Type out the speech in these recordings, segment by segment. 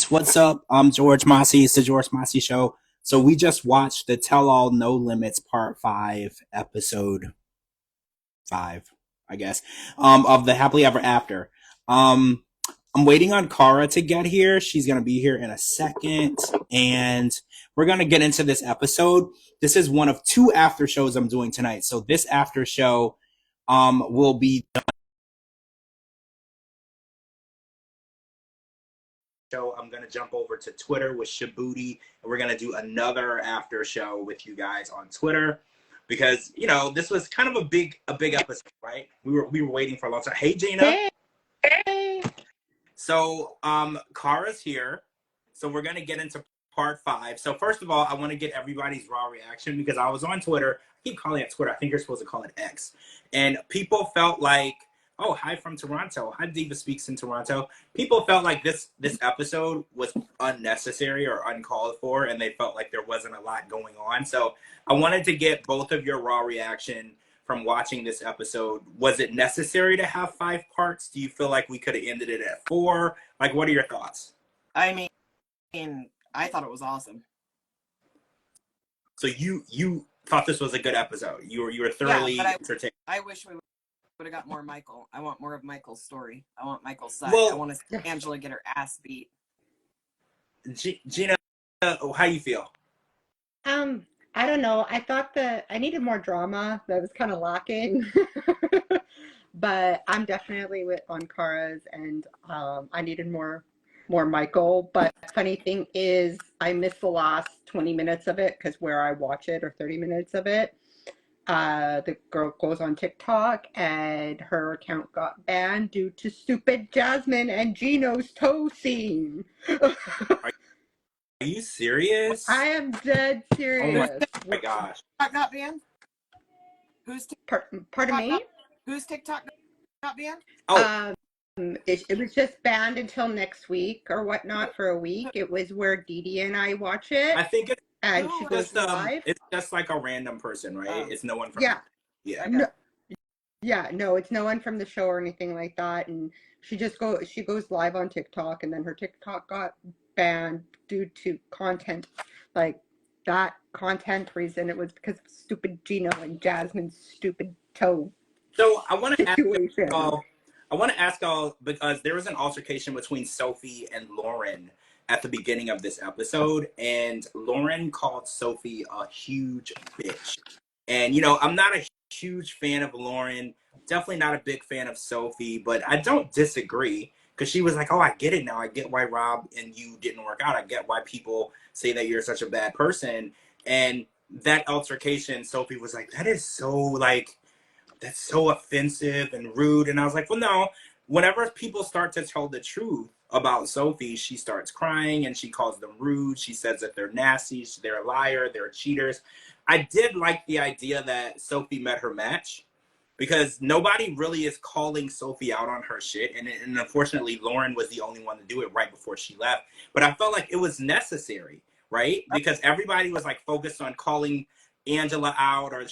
What's up? I'm George Mossey. It's the George Mossey Show. So we just watched the Tell All No Limits Part 5, Episode 5, I guess, of the Happily Ever After. Um, I'm waiting on Cara to get here. She's going to be here in a second. And we're going to get into this episode. This is one of two after shows I'm doing tonight. So this after show will be show. I'm going to jump over to Twitter with Shabuti, and we're going to do another after show with you guys on Twitter because, you know, this was kind of a big episode, right? We were waiting for a long time. Hey, Gina. Hey. So, Kara's here. So we're going to get into part 5. So first of all, I want to get everybody's raw reaction because I was on Twitter. I keep calling it Twitter. I think you're supposed to call it X. And people felt like, oh, hi from Toronto. Hi, Diva Speaks in Toronto. People felt like this episode was unnecessary or uncalled for, and they felt like there wasn't a lot going on. So I wanted to get both of your raw reaction from watching this episode. Was it necessary to have 5 parts? Do you feel like we could have ended it at 4? Like, what are your thoughts? I mean, I thought it was awesome. So you thought this was a good episode. You were thoroughly entertained. I wish we would have got more Michael. I want more of Michael's story. I want Michael's side. Well, I want to see Angela get her ass beat. Gina, how you feel? I don't know. I thought that I needed more drama. That was kind of lacking. But I'm definitely on Kara's, and I needed more Michael. But funny thing is, I missed the last 20 minutes of it because where I watch it, or 30 minutes of it, the girl goes on TikTok and her account got banned due to stupid Jasmine and Gino's toe scene. Are you serious? I am dead serious. Oh my gosh. TikTok got banned? Pardon me? Whose TikTok got banned? Oh. It was just banned until next week or whatnot for a week. It was where Dee Dee and I watch it. I think it's and she goes live. It's just like a random person, right? It's no one from yeah. No, it's no one from the show or anything like that. And she goes live on TikTok, and then her TikTok got banned due to content, like that content reason. It was because of stupid Gino and Jasmine's stupid toe. So I want to ask y'all because there was an altercation between Sophie and Lauren at the beginning of this episode, and Lauren called Sophie a huge bitch. And, you know, I'm not a huge fan of Lauren, definitely not a big fan of Sophie, but I don't disagree because she was like, oh, I get it now. I get why Rob and you didn't work out. I get why people say that you're such a bad person. And that altercation, Sophie was like, that's so offensive and rude. And I was like, well, no, whenever people start to tell the truth about Sophie, she starts crying and she calls them rude. She says that they're nasty, they're a liar, they're cheaters. I did like the idea that Sophie met her match because nobody really is calling Sophie out on her shit. And unfortunately, Lauren was the only one to do it right before she left. But I felt like it was necessary, right? Because everybody was like focused on calling Angela out, or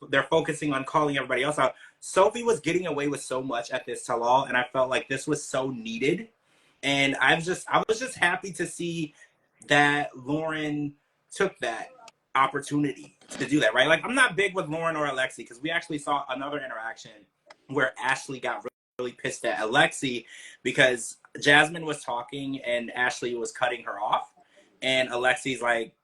they're focusing on calling everybody else out. Sophie was getting away with so much at this tell-all, and I felt like this was so needed. And I was just happy to see that Lauren took that opportunity to do that, right? Like, I'm not big with Lauren or Alexi because we actually saw another interaction where Ashley got really pissed at Alexi because Jasmine was talking and Ashley was cutting her off, and Alexi's like,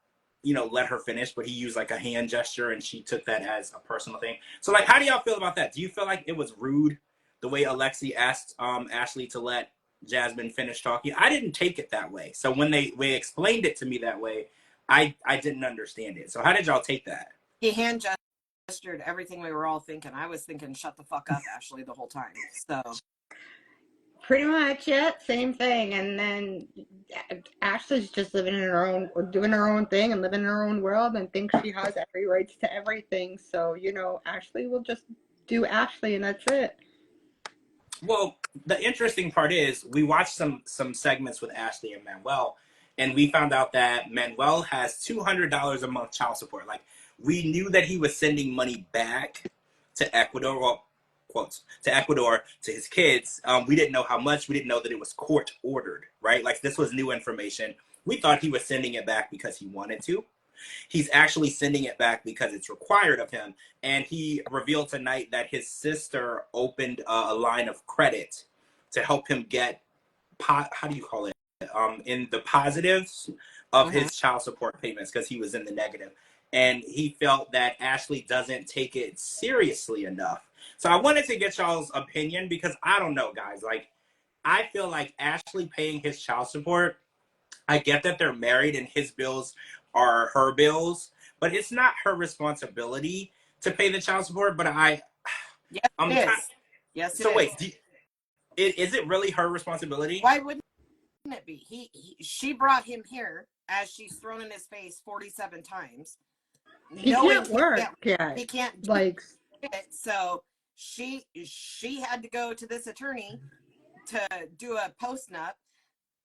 you know, let her finish, but he used like a hand gesture and she took that as a personal thing. So like, how do y'all feel about that? Do you feel like it was rude the way Alexi asked Ashley to let Jasmine finish talking? I didn't take it that way. So when they explained it to me that way, I didn't understand it. So how did y'all take that? He hand gestured everything we were all thinking. I was thinking, shut the fuck up, Ashley, the whole time. So pretty much, yeah, same thing. And then Ashley's just living in her own, doing her own thing and living in her own world and thinks she has every rights to everything. So, you know, Ashley will just do Ashley and that's it. Well, the interesting part is we watched some segments with Ashley and Manuel, and we found out that Manuel has $200 a month child support. Like, we knew that he was sending money back to Ecuador. Well, quotes, to Ecuador, to his kids. We didn't know how much. We didn't know that it was court ordered, right? Like, this was new information. We thought he was sending it back because he wanted to. He's actually sending it back because it's required of him. And he revealed tonight that his sister opened a line of credit to help him get, how do you call it? In the positives of his child support payments, because he was in the negative. And he felt that Ashley doesn't take it seriously enough. So I wanted to get y'all's opinion, because I don't know, guys. Like, I feel like Ashley paying his child support, I get that they're married and his bills are her bills, but it's not her responsibility to pay the child support. But Yes, it is. Yes, it so is. wait, is it really her responsibility? Why wouldn't it be? She brought him here, as she's thrown in his face 47 times. He can't work. He can't do like it. So she had to go to this attorney to do a post-nup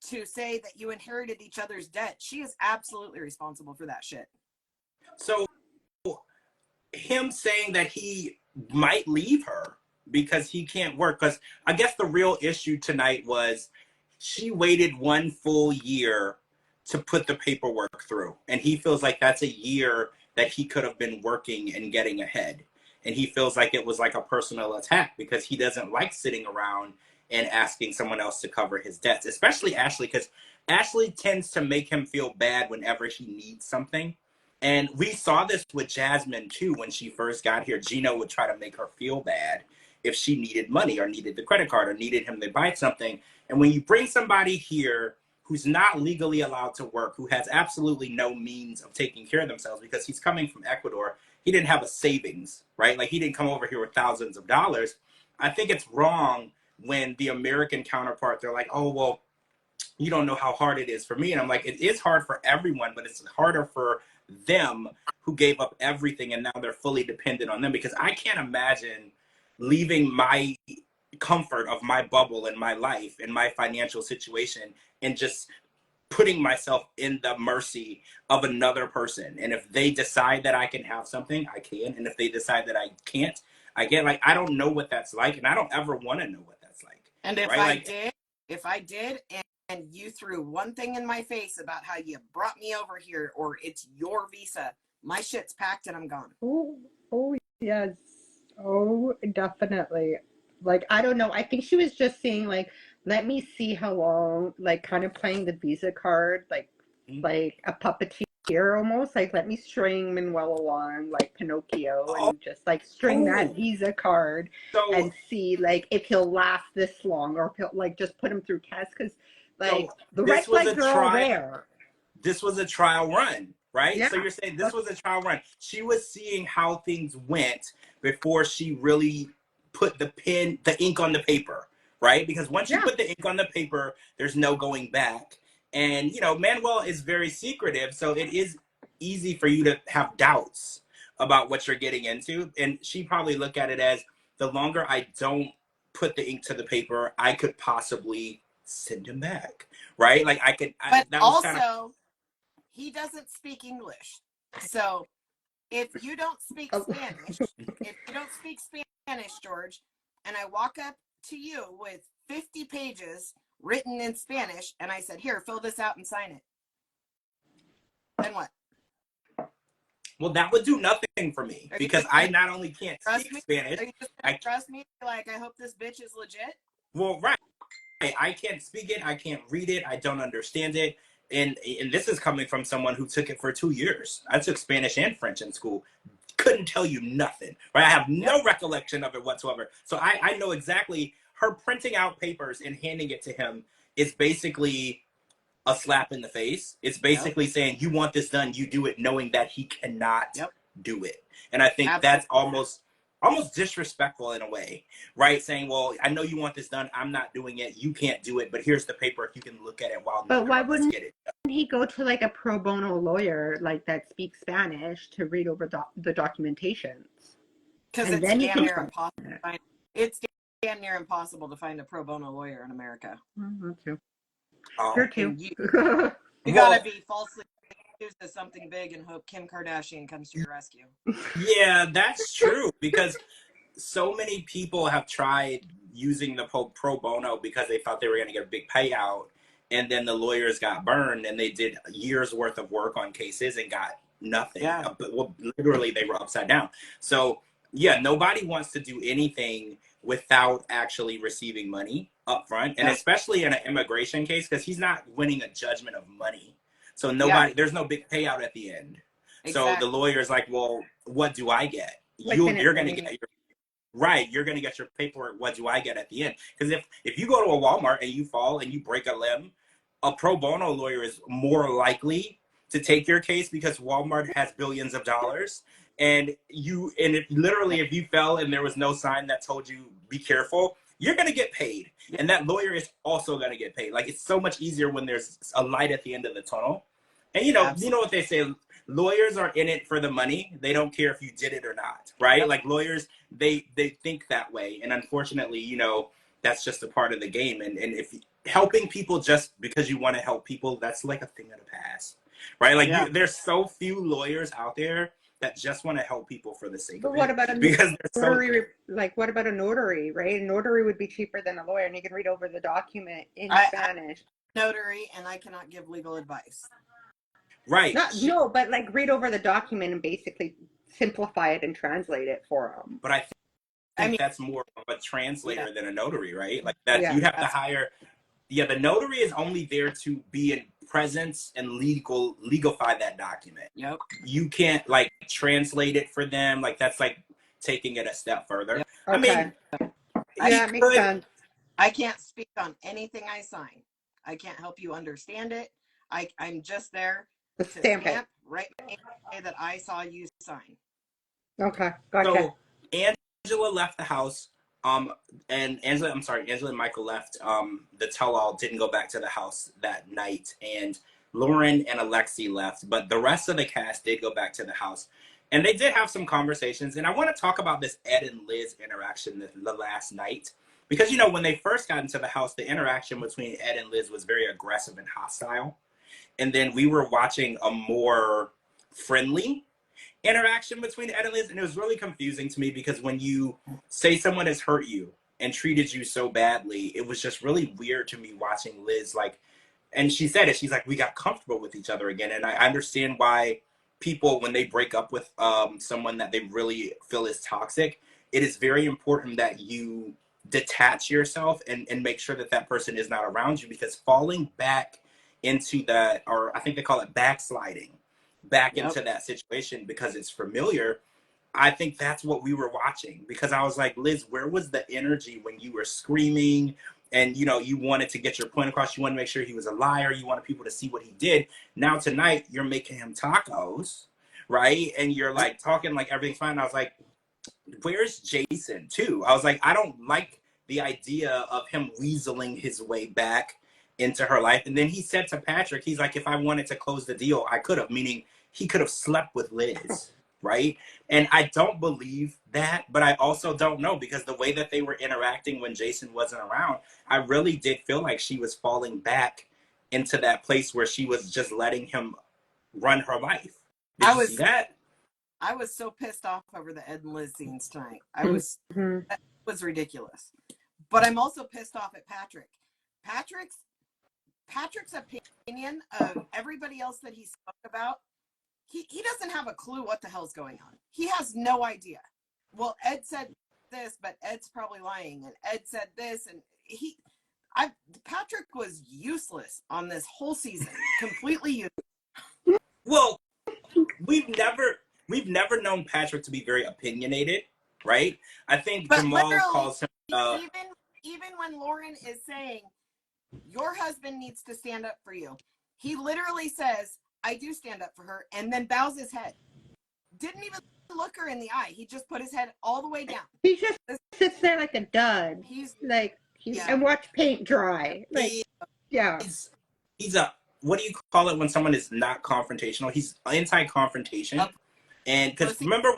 to say that you inherited each other's debt. She is absolutely responsible for that shit. So him saying that he might leave her because he can't work, because I guess the real issue tonight was she waited 1 full year to put the paperwork through, and he feels like that's a year that he could have been working and getting ahead. And he feels like it was like a personal attack, because he doesn't like sitting around and asking someone else to cover his debts, especially Ashley, because Ashley tends to make him feel bad whenever he needs something. And we saw this with Jasmine too. When she first got here, Gino would try to make her feel bad if she needed money or needed the credit card or needed him to buy something. And when you bring somebody here who's not legally allowed to work, who has absolutely no means of taking care of themselves, because he's coming from Ecuador, he didn't have a savings, right? Like, he didn't come over here with thousands of dollars. I think it's wrong when the American counterpart, they're like, oh, well, you don't know how hard it is for me. And I'm like, it is hard for everyone, but it's harder for them who gave up everything and now they're fully dependent on them. Because I can't imagine leaving my comfort of my bubble and my life and my financial situation and just putting myself in the mercy of another person. And if they decide that I can have something, I can. And if they decide that I can't, I get, like, I don't know what that's like, and I don't ever want to know what that's like. And if right? I did, and you threw one thing in my face about how you brought me over here, or it's your visa, my shit's packed and I'm gone. Oh yes. Oh, definitely. Like, I don't know. I think she was just saying, like, let me see how long, like, kind of playing the visa card, like a puppeteer almost. Like, let me string Manuel along, like Pinocchio, and just, like, string that visa card and see, like, if he'll last this long, or if he'll, like, just put him through tests. Because, like, the red flags are all there. This was a trial run, right? Yeah. So you're saying this was a trial run. She was seeing how things went before she really put the ink on the paper, right? Because once you put the ink on the paper, there's no going back. And, you know, Manuel is very secretive, so it is easy for you to have doubts about what you're getting into. And she probably looked at it as, the longer I don't put the ink to the paper, I could possibly send him back, right? Like, I could. But also, he doesn't speak English. So if you don't speak Spanish, George, and I walk up to you with 50 pages written in Spanish, and I said, here, fill this out and sign it, then what? Well, that would do nothing for me, because I not only can't speak Spanish. Are you just gonna trust me? Like, I hope this bitch is legit? Well, right. I can't speak it. I can't read it. I don't understand it. And this is coming from someone who took it for 2 years. I took Spanish and French in school. Couldn't tell you nothing, right? I have no recollection of it whatsoever. So I know exactly, her printing out papers and handing it to him is basically a slap in the face. It's basically saying, you want this done, you do it, knowing that he cannot do it. And I think that's almost disrespectful in a way, right? Saying, well, I know you want this done, I'm not doing it, you can't do it, but here's the paper, if you can look at it while. But why wouldn't he go to, like, a pro bono lawyer, like, that speaks Spanish to read over the documentations? Because it's damn near impossible to find. It's damn near impossible to find a pro bono lawyer in America. True. You're too. You gotta be falsely accused of something big and hope Kim Kardashian comes to your rescue. Yeah, that's true, because so many people have tried using the pro bono because they thought they were going to get a big payout, and then the lawyers got burned, and they did years worth of work on cases and got nothing. Yeah. But well, literally, they were upside down. So yeah, nobody wants to do anything without actually receiving money up front, and especially in an immigration case, because he's not winning a judgment of money. So there's no big payout at the end. Exactly. So the lawyer's like, well, what do I get? Like You're going to get your right. You're going to get your paperwork. What do I get at the end? Because if you go to a Walmart and you fall and you break a limb, a pro bono lawyer is more likely to take your case because Walmart has billions of dollars. And if you fell and there was no sign that told you be careful, you're going to get paid. And that lawyer is also going to get paid. Like, it's so much easier when there's a light at the end of the tunnel. And you know what they say, lawyers are in it for the money. They don't care if you did it or not, right? Yep. Like, lawyers, they think that way. And unfortunately, you know, that's just a part of the game. And if helping people just because you want to help people, that's like a thing of the past, right? Like, there's so few lawyers out there that just want to help people for the sake of it. But what about a notary? Like, what about a notary, right? A notary would be cheaper than a lawyer, and you can read over the document in Spanish. Notary, and I cannot give legal advice. Right. No, but like read over the document and basically simplify it and translate it for them. But I think that's more of a translator than a notary, right? Like that you'd have to hire. Yeah, the notary is only there to be in presence and legify that document. Yep. You can't like translate it for them. Like, that's like taking it a step further. Yep. I mean, it makes sense. I can't speak on anything I sign. I can't help you understand it. I'm just there to stamp right that I saw you sign. Okay, gotcha. So Angela left the house. And Angela and Michael left. The tell-all didn't go back to the house that night, and Lauren and Alexi left, but the rest of the cast did go back to the house, and they did have some conversations. And I want to talk about this Ed and Liz interaction the last night, because, you know, when they first got into the house, the interaction between Ed and Liz was very aggressive and hostile, and then we were watching a more friendly interaction between Ed and Liz, and it was really confusing to me because when you say someone has hurt you and treated you so badly, it was just really weird to me watching Liz, like, and she said it, she's like, we got comfortable with each other again. And I understand why people, when they break up with someone that they really feel is toxic, it is very important that you detach yourself and make sure that that person is not around you, because falling back into that, or I think they call it backsliding, back into that situation because it's familiar. I think that's what we were watching, because I was like, Liz, where was the energy when you were screaming and, you know, you wanted to get your point across, you want to make sure he was a liar, you wanted people to see what he did. Now tonight you're making him tacos, right? And you're like talking like everything's fine. I was like, where's Jason too? I was like, I don't like the idea of him weaseling his way back into her life. And then he said to Patrick, he's like, if I wanted to close the deal, I could have, meaning he could have slept with Liz, right? And I don't believe that, but I also don't know, because the way that they were interacting when Jason wasn't around, I really did feel like she was falling back into that place where she was just letting him run her life. Did you see that? I was so pissed off over the Ed and Liz scenes tonight. That was ridiculous. But I'm also pissed off at Patrick. Patrick's opinion of everybody else that he spoke about, he doesn't have a clue what the hell's going on. He has no idea. Well, Ed said this, but Ed's probably lying, and Ed said this, and Patrick was useless on this whole season. Completely useless. Well, we've never known Patrick to be very opinionated, right? I think Jamal calls him even when Lauren is saying your husband needs to stand up for you, he literally says, I do stand up for her, and then bows his head. Didn't even look her in the eye. He just put his head all the way down. He just sits there like a dud. He's and watch paint dry. Like, he's a, what do you call it when someone is not confrontational? He's anti-confrontation. And because remember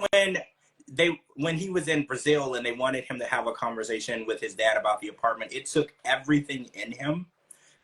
when he was in Brazil and they wanted him to have a conversation with his dad about the apartment, it took everything in him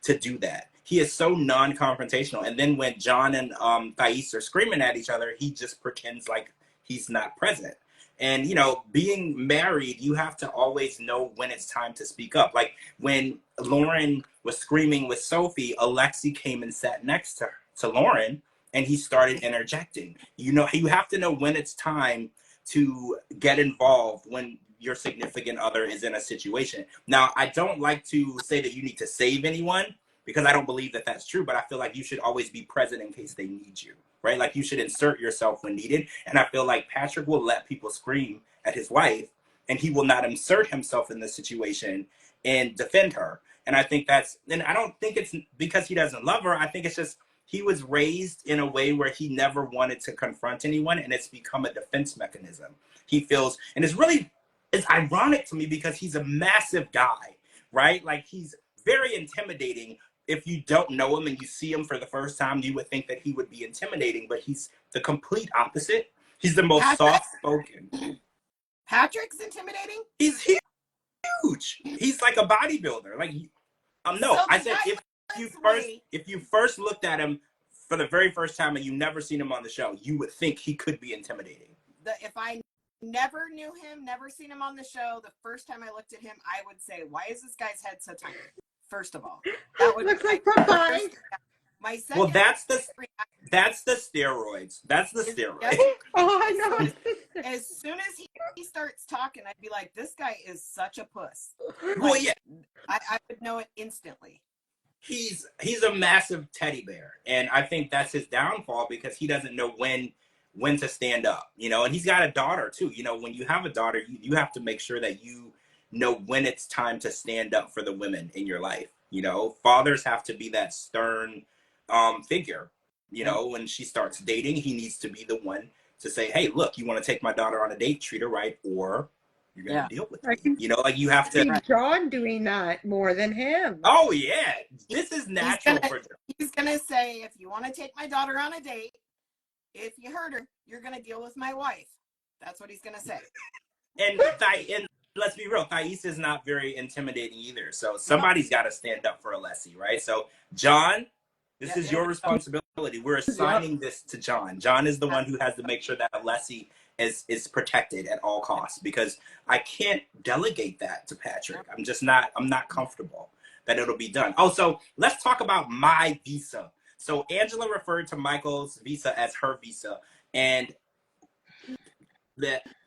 to do that. He is so non-confrontational. And then when John and Thais are screaming at each other, he just pretends like he's not present. And, you know, being married, you have to always know when it's time to speak up. Like when Lauren was screaming with Sophie, Alexi came and sat next to Lauren, and he started interjecting. You know, you have to know when it's time to get involved when your significant other is in a situation. Now, I don't like to say that you need to save anyone, because I don't believe that that's true, but I feel like you should always be present in case they need you, right? Like you should insert yourself when needed. And I feel like Patrick will let people scream at his wife, and he will not insert himself in the situation and defend her. And I think and I don't think it's because he doesn't love her. I think it's just he was raised in a way where he never wanted to confront anyone, and it's become a defense mechanism. He feels, and it's ironic to me because he's a massive guy, right? Like he's very intimidating. If you don't know him and you see him for the first time, you would think that he would be intimidating, but he's the complete opposite. He's the most soft-spoken. Patrick's intimidating? He's huge. He's like a bodybuilder. Like, no, So I said if you first looked at him for the very first time and you never seen him on the show, you would think he could be intimidating. If I never knew him, never seen him on the show, the first time I looked at him, I would say, why is this guy's head so tiny? First of all, that would looks be like Popeye. My second. Well, that's the steroids. That's the steroids. Oh, I know. As soon as he starts talking, I'd be like, this guy is such a puss. Well, yeah. I would know it instantly. He's a massive teddy bear, and I think that's his downfall because he doesn't know when to stand up, you know. And he's got a daughter too. You know, when you have a daughter, you have to make sure that you know when it's time to stand up for the women in your life. You know, fathers have to be that stern figure. You know, when she starts dating, he needs to be the one to say, hey, look, you want to take my daughter on a date, treat her right, or you're going to deal with me. You know, like you have to. John doing that more than him. Oh, yeah. This is natural for John. He's going to say, if you want to take my daughter on a date, if you hurt her, you're going to deal with my wife. That's what he's going to say. And let's be real, Thais is not very intimidating either. So somebody's got to stand up for Alessi, right? So John, this is your responsibility. We're assigning this to John. John is the one who has to make sure that Alessi is protected at all costs, because I can't delegate that to Patrick. I'm not comfortable that it'll be done. Oh, so let's talk about my visa. So Angela referred to Michael's visa as her visa, and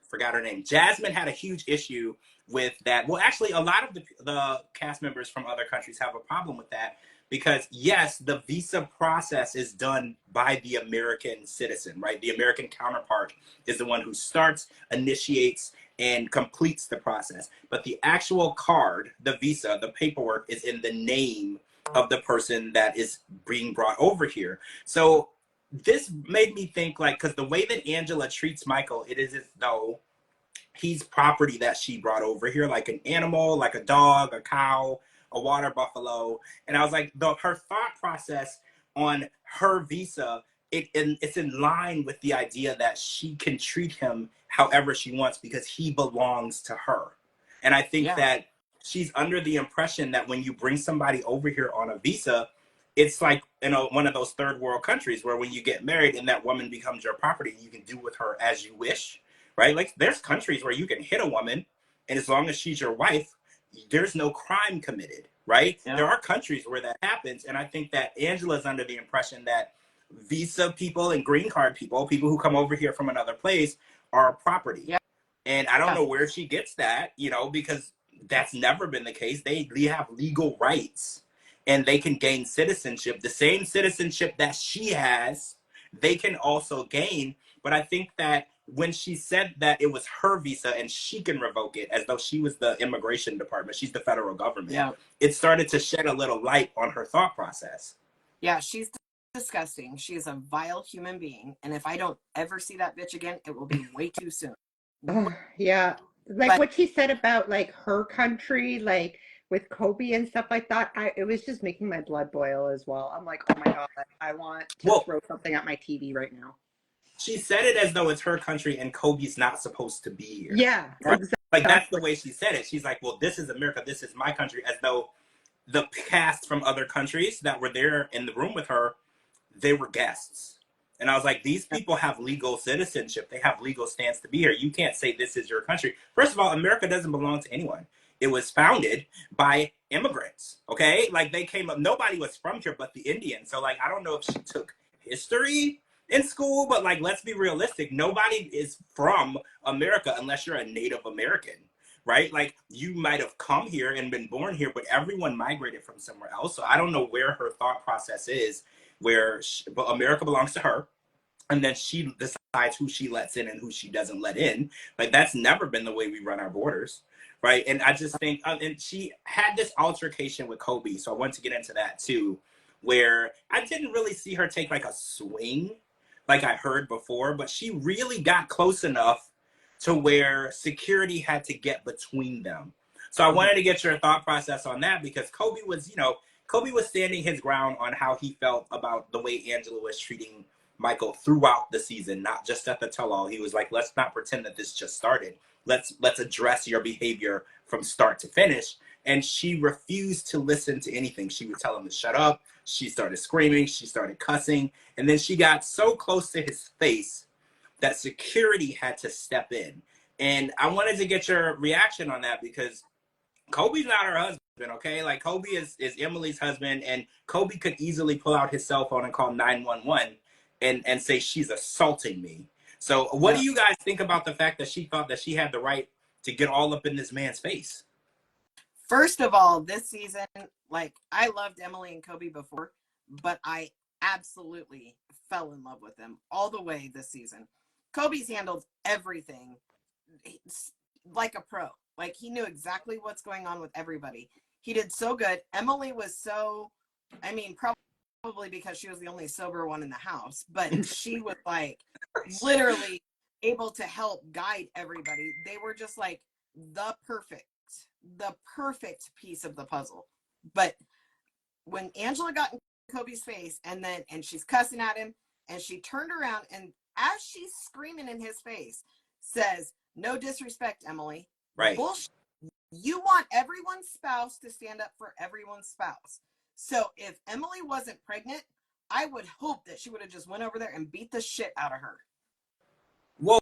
forgot her name. Jasmine had a huge issue with that. Well, actually, a lot of the cast members from other countries have a problem with that because, yes, the visa process is done by the American citizen, right? The American counterpart is the one who starts, initiates, and completes the process. But the actual card, the visa, the paperwork is in the name of the person that is being brought over here. So this made me think, like, because the way that Angela treats Michael, it is as though he's property that she brought over here, like an animal, like a dog, a cow, a water buffalo. And I was like, her thought process on her visa, it's in line with the idea that she can treat him however she wants because he belongs to her. And I think that she's under the impression that when you bring somebody over here on a visa, it's like, you know, one of those third world countries where when you get married and that woman becomes your property, you can do with her as you wish, right? Like there's countries where you can hit a woman, and as long as she's your wife, there's no crime committed, right? Yeah. There are countries where that happens. And I think that Angela's under the impression that visa people and green card people who come over here from another place, are property. Yeah. And I don't know where she gets that, you know, because that's never been the case. They have legal rights and they can gain citizenship. The same citizenship that she has, they can also gain. But I think that when she said that it was her visa and she can revoke it as though she was the immigration department, she's the federal government, it started to shed a little light on her thought process. Yeah, she's disgusting. She is a vile human being. And if I don't ever see that bitch again, it will be way too soon. Yeah. Like what she said about like her country, like with Kobe and stuff like that, it was just making my blood boil as well. I'm like, oh my God, I want to throw something at my TV right now. She said it as though it's her country and Kobe's not supposed to be here. Yeah, right? Exactly. Like that's the way she said it. She's like, well, this is America, this is my country, as though the cast from other countries that were there in the room with her, they were guests. And I was like, these people have legal citizenship. They have legal stance to be here. You can't say this is your country. First of all, America doesn't belong to anyone. It was founded by immigrants, okay? Like, they came up, nobody was from here but the Indians. So, like, I don't know if she took history in school, but, like, let's be realistic. Nobody is from America unless you're a Native American, right? Like, you might have come here and been born here, but everyone migrated from somewhere else. So I don't know where her thought process is, where but America belongs to her, and then she decides who she lets in and who she doesn't let in. Like, that's never been the way we run our borders, right? And I just think, and she had this altercation with Kobe, so I want to get into that too, where I didn't really see her take like a swing like I heard before, but she really got close enough to where security had to get between them. So I wanted to get your thought process on that, because Kobe was, you know, Kobe was standing his ground on how he felt about the way Angela was treating Michael throughout the season, not just at the tell-all. He was like, let's not pretend that this just started. Let's address your behavior from start to finish. And she refused to listen to anything. She would tell him to shut up. She started screaming. She started cussing. And then she got so close to his face that security had to step in. And I wanted to get your reaction on that, because Kobe's not her husband, okay? Like, Kobe is Emily's husband, and Kobe could easily pull out his cell phone and call 911 and say, she's assaulting me. So what do you guys think about the fact that she thought that she had the right to get all up in this man's face? First of all, this season, like, I loved Emily and Kobe before, but I absolutely fell in love with them all the way this season. Kobe's handled everything like a pro. Like, he knew exactly what's going on with everybody. He did so good. Emily was so, I mean, probably because she was the only sober one in the house, but she was like literally able to help guide everybody. They were just like the perfect piece of the puzzle. But when Angela got in Kobe's face and she's cussing at him, and she turned around, and as she's screaming in his face, says, "No disrespect, Emily." Right. Bullshit. You want everyone's spouse to stand up for everyone's spouse. So if Emily wasn't pregnant, I would hope that she would have just went over there and beat the shit out of her. Well,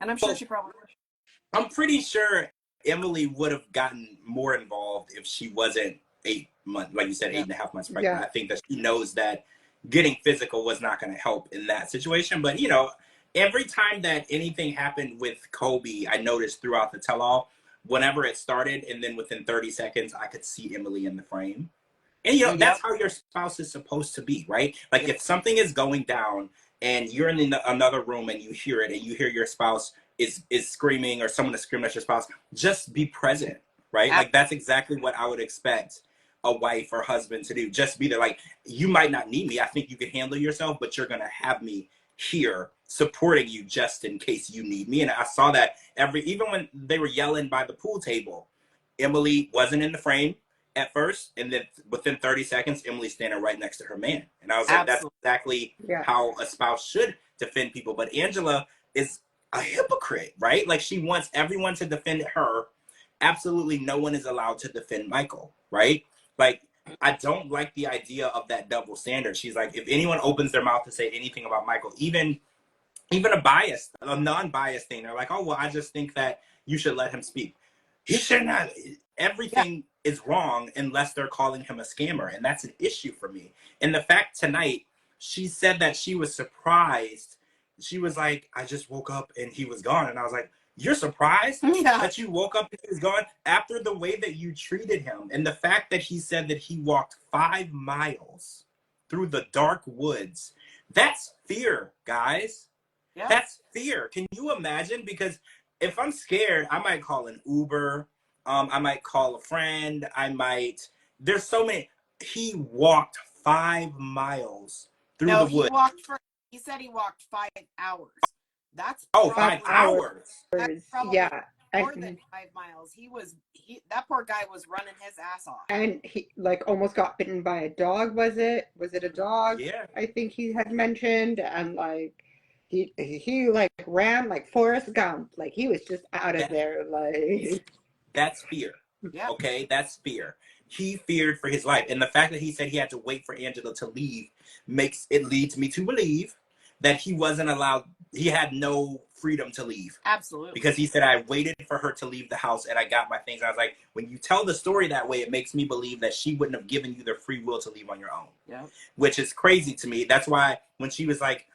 and I'm sure she probably would. I'm pretty sure Emily would have gotten more involved if she wasn't 8 months, like you said, 8.5 months pregnant. I think that she knows that getting physical was not going to help in that situation. But, you know, every time that anything happened with Kobe, I noticed throughout the tell-all, whenever it started, and then within 30 seconds, I could see Emily in the frame. And, you know, that's how your spouse is supposed to be, right? Like, if something is going down and you're in another room and you hear it, and you hear your spouse is screaming, or someone is screaming at your spouse, just be present, right? Like, that's exactly what I would expect a wife or husband to do. Just be there. Like, you might not need me. I think you can handle yourself, but you're going to have me here supporting you just in case you need me. And I saw that even when they were yelling by the pool table, Emily wasn't in the frame at first, and then within 30 seconds, Emily's standing right next to her man. And I was like, that's exactly how a spouse should defend people. But Angela is a hypocrite, right? Like, she wants everyone to defend her. Absolutely no one is allowed to defend Michael, right? Like, I don't like the idea of that double standard. She's like, if anyone opens their mouth to say anything about Michael, even a non-biased thing, they're like, oh, well, I just think that you should let him speak. He should not. Everything is wrong unless they're calling him a scammer. And that's an issue for me. And the fact tonight, she said that she was surprised. She was like, I just woke up and he was gone. And I was like, you're surprised that you woke up and he was gone after the way that you treated him? And the fact that he said that he walked 5 miles through the dark woods, that's fear, guys. Yeah. That's fear. Can you imagine? Because if I'm scared, I might call an Uber. I might call a friend. There's so many. He walked 5 miles through the woods. He said he walked 5 hours. That's 5 hours. That's probably more than 5 miles. That poor guy was running his ass off. And he like almost got bitten by a dog. Was it a dog? Yeah. I think he had mentioned, and like he like ran like Forrest Gump. Like, he was just out of there. Like, that's fear. Yeah. Okay, that's fear. He feared for his life. And the fact that he said he had to wait for Angela to leave leads me to believe that he wasn't allowed, he had no freedom to leave. Absolutely. Because he said, I waited for her to leave the house and I got my things. I was like, when you tell the story that way, it makes me believe that she wouldn't have given you the free will to leave on your own. Yeah. Which is crazy to me. That's why when she was like,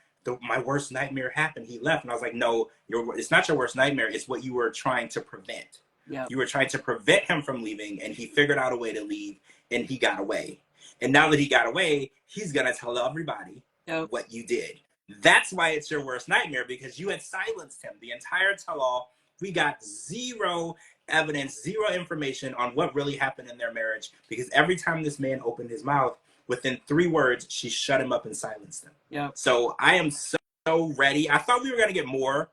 my worst nightmare happened, he left. And I was like, no, it's not your worst nightmare. It's what you were trying to prevent. Yeah. You were trying to prevent him from leaving, and he figured out a way to leave, and he got away. And now that he got away, he's going to tell everybody what you did. That's why it's your worst nightmare, because you had silenced him the entire tell-all. We got zero evidence, zero information on what really happened in their marriage, because every time this man opened his mouth, within 3 words, she shut him up and silenced him. Yeah. So I am so ready. I thought we were going to get more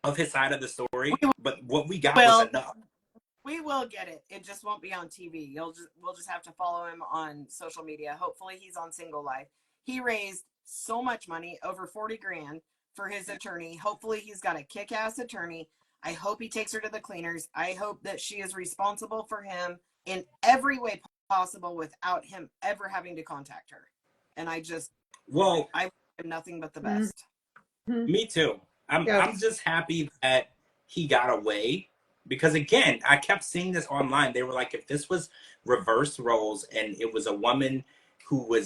of his side of the story, but what we got was enough. We will get it. It just won't be on TV. We'll just have to follow him on social media. Hopefully he's on Single Life. He raised so much money, over 40 grand for his attorney. Hopefully he's got a kick-ass attorney. I hope he takes her to the cleaners. I hope that she is responsible for him in every way possible without him ever having to contact her. And I have nothing but the best. Me too. I'm just happy that he got away, because again, I kept seeing this online. They were like, if this was reverse roles and it was a woman who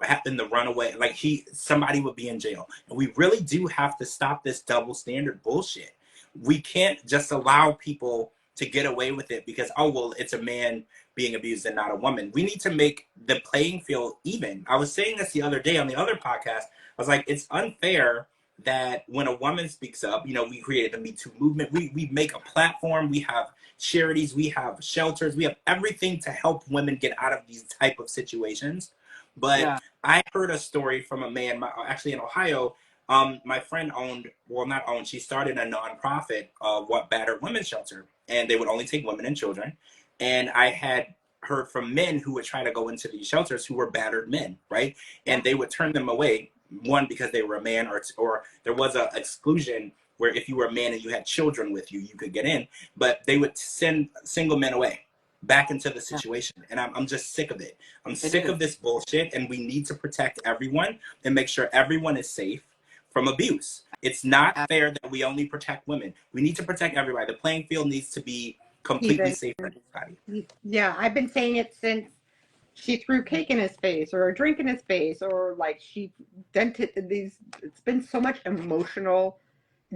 happened to run away, like somebody would be in jail. And we really do have to stop this double standard bullshit. We can't just allow people to get away with it because, oh, well, it's a man being abused and not a woman. We need to make the playing field even. I was saying this the other day on the other podcast. I was like, it's unfair that when a woman speaks up, we created the Me Too movement. We make a platform. We have charities. We have shelters. We have everything to help women get out of these type of situations. But I heard a story from a man, actually in Ohio. My friend she started a nonprofit, battered women's shelter, and they would only take women and children. And I had heard from men who would try to go into these shelters who were battered men, right? And they would turn them away. One, because they were a man, or there was an exclusion where if you were a man and you had children with you, you could get in. But they would send single men away back into the situation. And I'm just sick of it. I'm sick of this bullshit, and we need to protect everyone and make sure everyone is safe from abuse. It's not fair that we only protect women. We need to protect everybody. The playing field needs to be completely safe for everybody. Yeah, I've been saying it since she threw cake in his face or a drink in his face, or like she dented these. It's been so much emotional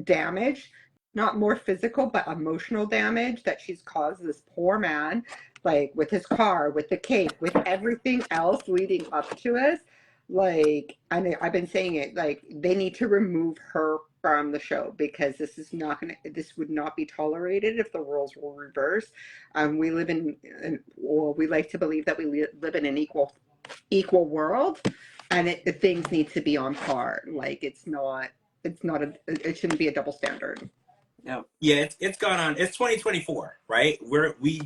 damage, not more physical, but emotional damage that she's caused this poor man, like with his car, with the cake, with everything else leading up to us. Like, I've been saying it, like, they need to remove her from the show, because this would not be tolerated if the roles were reversed. We live we like to believe that we live in an equal world, and things need to be on par. Like, it shouldn't be a double standard. Yeah, it's gone on. It's 2024, right? We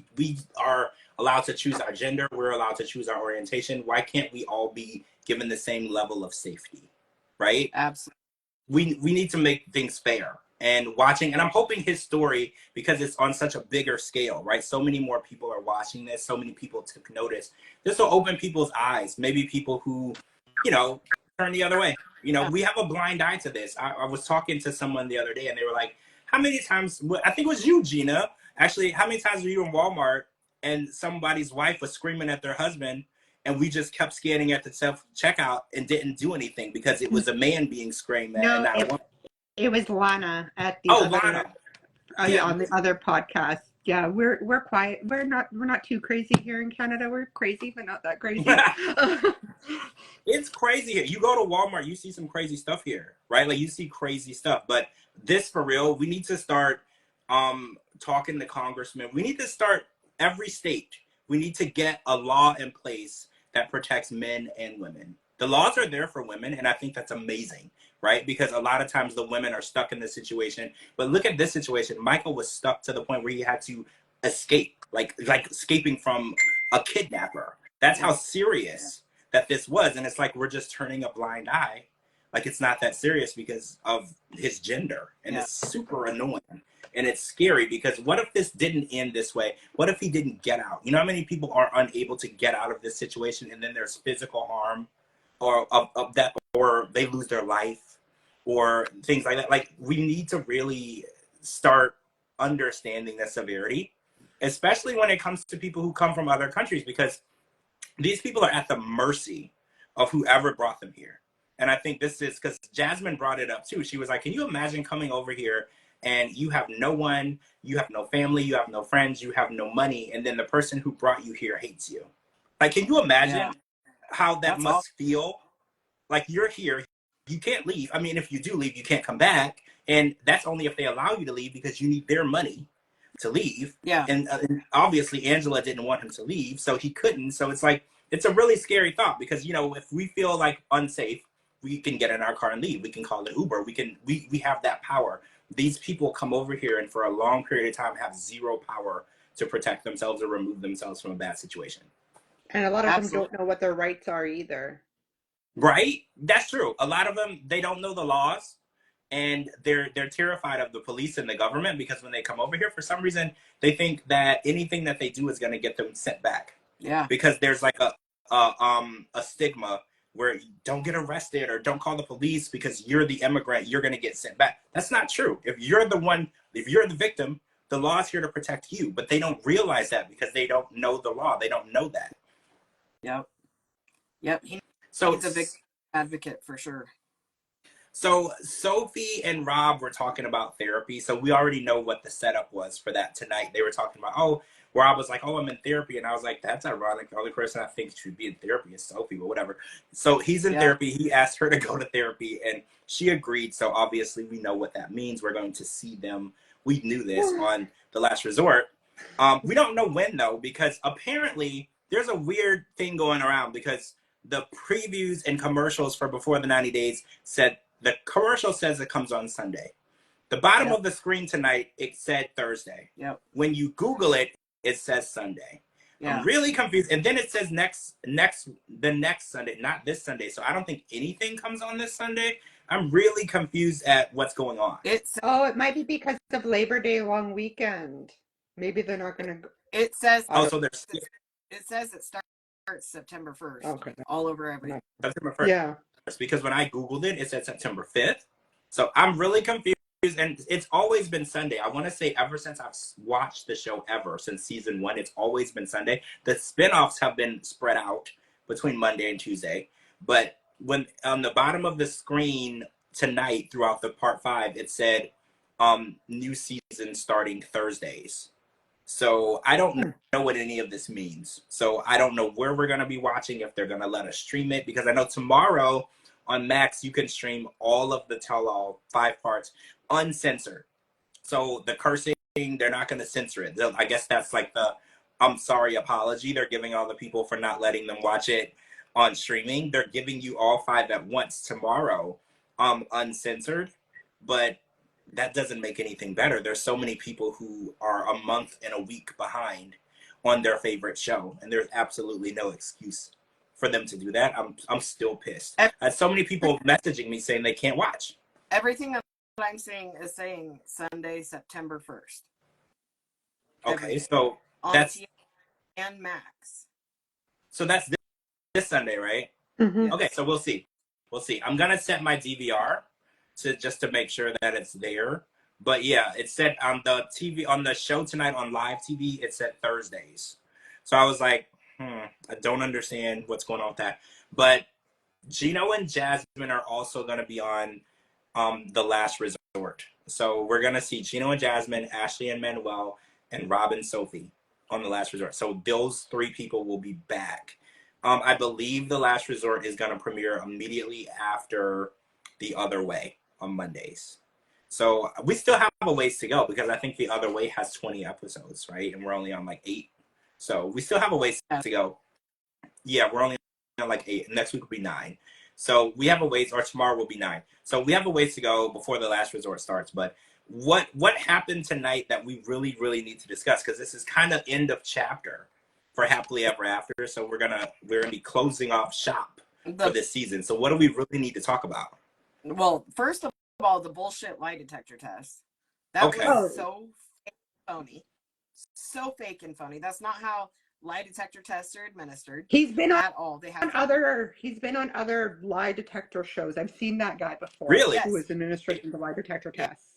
are allowed to choose our gender. We're allowed to choose our orientation. Why can't we all be given the same level of safety, right? Absolutely. We need to make things fair. And I'm hoping his story, because it's on such a bigger scale, right? So many more people are watching this. So many people took notice. This will open people's eyes. Maybe people who, turn the other way. We have a blind eye to this. I was talking to someone the other day, and they were like, how many times, I think it was you, Gina, actually, how many times were you in Walmart and somebody's wife was screaming at their husband, and we just kept scanning at the self-checkout and didn't do anything because it was a man being screamed at and not a woman? It was Lana at the Lana. On the other podcast. Yeah, we're quiet. We're not too crazy here in Canada. We're crazy, but not that crazy. It's crazy here. You go to Walmart, you see some crazy stuff here, right? Like, you see crazy stuff. But this, for real, we need to start talking to congressmen. We need to start every state. We need to get a law in place that protects men and women. The laws are there for women, and I think that's amazing, right? Because a lot of times the women are stuck in this situation. But look at this situation. Michael was stuck to the point where he had to escape, like escaping from a kidnapper. That's how serious that this was. And it's like, we're just turning a blind eye. Like, it's not that serious because of his gender. And it's super annoying. And it's scary, because what if this didn't end this way? What if he didn't get out? You know how many people are unable to get out of this situation, and then there's physical harm or they lose their life? or things like that. Like, we need to really start understanding the severity, especially when it comes to people who come from other countries, because these people are at the mercy of whoever brought them here. And I think this is because Jasmine brought it up too. She was like, can you imagine coming over here and you have no one, you have no family, you have no friends, you have no money, and then the person who brought you here hates you? Like, can you imagine how that That's all. must feel? Like, you're here, you can't leave. I mean, if you do leave, you can't come back. And that's only if they allow you to leave, because you need their money to leave. Yeah. And obviously Angela didn't want him to leave, so he couldn't. So it's like, it's a really scary thought, because, you know, if we feel like unsafe, we can get in our car and leave. We can call an Uber. We have that power. These people come over here and for a long period of time have zero power to protect themselves or remove themselves from a bad situation. And a lot of Absolutely. them don't know what their rights are either. Right? That's true. A lot of them, they don't know the laws, and they're terrified of the police and the government, because when they come over here, for some reason, they think that anything that they do is going to get them sent back. Yeah. Because there's like a stigma where you don't get arrested or don't call the police because you're the immigrant, you're going to get sent back. That's not true. If you're the victim, the law is here to protect you, but they don't realize that because they don't know the law. They don't know that. Yep. He So needs a victim advocate for sure. So Sophie and Rob were talking about therapy. So we already know what the setup was for that tonight. They were talking about, Rob was like, oh, I'm in therapy. And I was like, that's ironic. The only person I think should be in therapy is Sophie, but whatever. So he's in therapy. He asked her to go to therapy and she agreed. So obviously we know what that means. We're going to see them. We knew this on The Last Resort. We don't know when, though, because apparently there's a weird thing going around, because the previews and commercials for Before the 90 Days said, the commercial says it comes on Sunday. The bottom of the screen tonight, it said Thursday. When you Google it, it says Sunday. I'm really confused. And then it says the next Sunday, not this Sunday. So I don't think anything comes on this Sunday. I'm really confused at what's going on. It might be because of Labor Day long weekend. Maybe they're not going to. It says. So there's. It says it starts September 1st. Okay. All over everything. September 1st. Yeah. Because when I Googled it, it said September 5th. So I'm really confused. And it's always been Sunday. I want to say ever since I've watched the show, since season 1, it's always been Sunday. The spinoffs have been spread out between Monday and Tuesday. But when on the bottom of the screen tonight throughout the part 5, it said new season starting Thursdays. So I don't know what any of this means. So I don't know where we're going to be watching, if they're going to let us stream it, because I know tomorrow on Max, you can stream all of the tell-all 5 parts uncensored. So the cursing, they're not going to censor it. I guess that's like the I'm sorry apology they're giving all the people for not letting them watch it on streaming. They're giving you all 5 at once tomorrow, uncensored. But that doesn't make anything better. There's so many people who are a month and a week behind on their favorite show, and there's absolutely no excuse for them to do that. I'm still pissed. I had so many people messaging me saying they can't watch. Everything that I'm saying is saying Sunday, September 1st. Okay, so that's and Max. So that's this Sunday, right? Mm-hmm. Okay, so we'll see. I'm gonna set my DVR to make sure that it's there. But yeah, it said on the TV, on the show tonight on live TV, it said Thursdays. So I was like, I don't understand what's going on with that. But Gino and Jasmine are also going to be on The Last Resort. So we're going to see Gino and Jasmine, Ashley and Manuel, and Rob and Sophie on The Last Resort. So those 3 people will be back. I believe The Last Resort is going to premiere immediately after The Other Way on Mondays. So we still have a ways to go, because I think The Other Way has 20 episodes, right? And we're only on like 8. So we still have a ways to go. Yeah, we're only on like 8. Next week will be 9. So we have a ways, or tomorrow will be 9. So we have a ways to go before The Last Resort starts. But what happened tonight that we really, really need to discuss, because this is kind of end of chapter for Happily Ever After. So we're gonna be closing off shop for this season. So what do we really need to talk about? Well, first of all, the bullshit lie detector test. That was so fake and phony. So fake and phony. That's not how lie detector tests are administered He's been at all. They have he's been on other lie detector shows. I've seen that guy before Really? who yes, is administering the lie detector tests.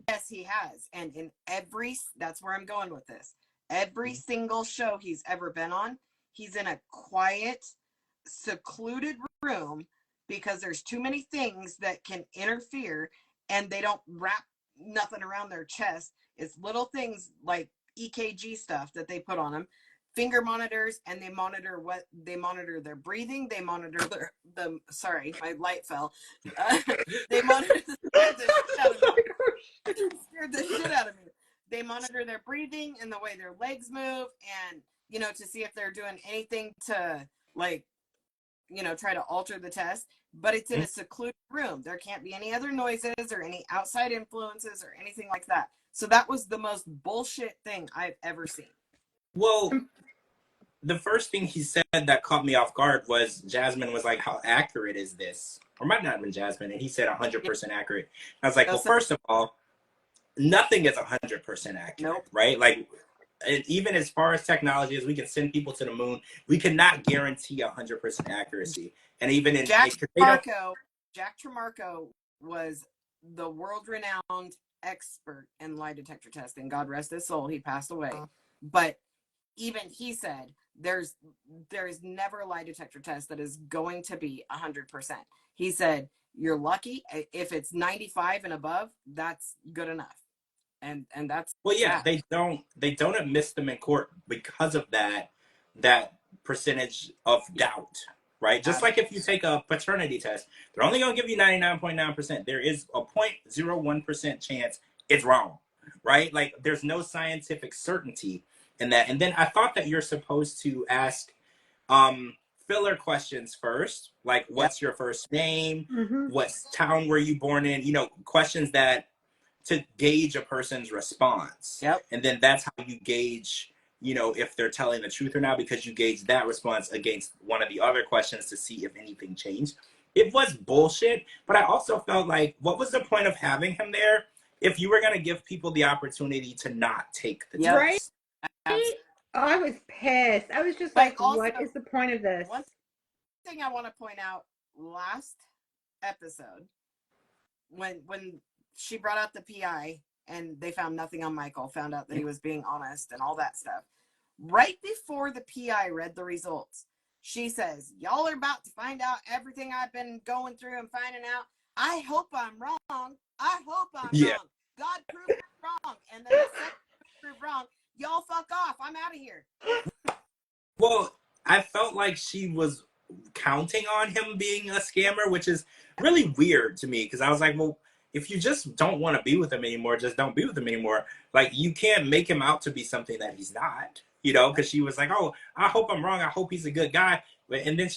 yes, he has. And in every, that's where I'm going with this. Every single show he's ever been on, he's in a quiet, secluded room because there's too many things that can interfere, and they don't wrap nothing around their chest. It's little things like EKG stuff that they put on them, finger monitors, and they monitor their breathing. They monitor sorry, my light fell. They monitor the shit out of me. Scared the shit out of me. They monitor their breathing and the way their legs move, and to see if they're doing anything to, like, try to alter the test. But it's in a secluded room. There can't be any other noises or any outside influences or anything like that. So that was the most bullshit thing I've ever seen. Well, the first thing he said that caught me off guard was Jasmine was like, how accurate is this? Or might not have been Jasmine, and he said 100% accurate. I was like, well, first of all, nothing is 100% accurate, Nope. right? Like, even as far as technology as we can send people to the moon, we cannot guarantee 100% accuracy. And even in Jack Tremarco was the world-renowned expert in lie detector testing. God rest his soul, he passed away. But even he said there is never a lie detector test that is going to be 100%. He said you're lucky if it's 95 and above. That's good enough. And that's, well, yeah, they don't admit them in court because of that percentage of doubt, right? Just like if you take a paternity test, they're only going to give you 99.9%. There is a 0.01% chance it's wrong, right? Like, there's no scientific certainty in that. And then I thought that you're supposed to ask filler questions first, like what's your first name, what town were you born in, questions that to gauge a person's response. And then that's how you gauge, if they're telling the truth or not, because you gauge that response against one of the other questions to see if anything changed. It was bullshit, but I also felt like, what was the point of having him there if you were going to give people the opportunity to not take the test? Right? I was pissed. I was just like, also, what is the point of this? One thing I want to point out, last episode, when she brought out the PI and they found nothing on Michael, found out that he was being honest and all that stuff. Right before the PI read the results, she says, y'all are about to find out everything I've been going through and finding out. I hope I'm wrong. I hope I'm wrong. God proved me wrong. And then the second proved wrong. Y'all fuck off. I'm out of here. Well, I felt like she was counting on him being a scammer, which is really weird to me, because I was like, well, if you just don't want to be with him anymore, just don't be with him anymore. Like, you can't make him out to be something that he's not, because she was like, oh, I hope I'm wrong. I hope he's a good guy. And then